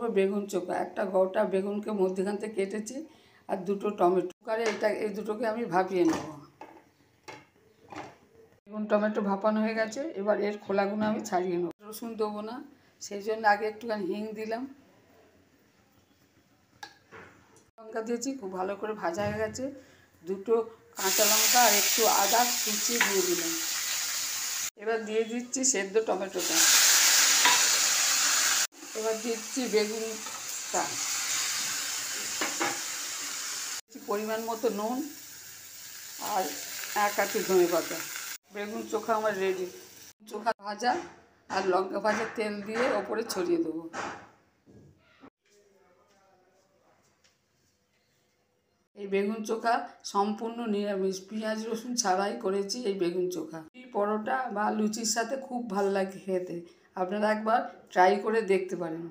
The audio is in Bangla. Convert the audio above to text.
করব বেগুন চোখা। একটা গোটা বেগুনকে মধ্যখান থেকে কেটেছি আর দুটো টমেটো। কুকারে এই দুটোকে আমি ভাপিয়ে নেব। বেগুন টমেটো ভাপানো হয়ে গেছে, এবার এর খোলাগুলো আমি ছাড়িয়ে নেব। রসুন দেবো না, সেই জন্য আগে একটুখানি হিং দিলাম, লঙ্কা দিয়েছি, খুব ভালো করে ভাজা হয়ে গেছে। দুটো কাঁচা লঙ্কা আর একটু আদা কুচিয়ে দিয়ে দিলাম। এবার দিয়ে দিচ্ছি সেদ্ধ টমেটোটা, এবার দিচ্ছি বেগুনটা, পরিমাণ মতো নুন আর এক আঁটি ধনে পাতা। বেগুন চোখা আমার রেডি। চোখা ভাজা আর লঙ্কা ভাজা তেল দিয়ে ওপরে ছড়িয়ে দেবো। এই বেগুন চোখা সম্পূর্ণ নিরামিষ, পেঁয়াজ রসুন ছাড়াই করেছি এই বেগুন চোখা। পরোটা বা লুচির সাথে খুব ভালো লাগে খেতে। আপনারা একবার ট্রাই করে দেখতে পারেন।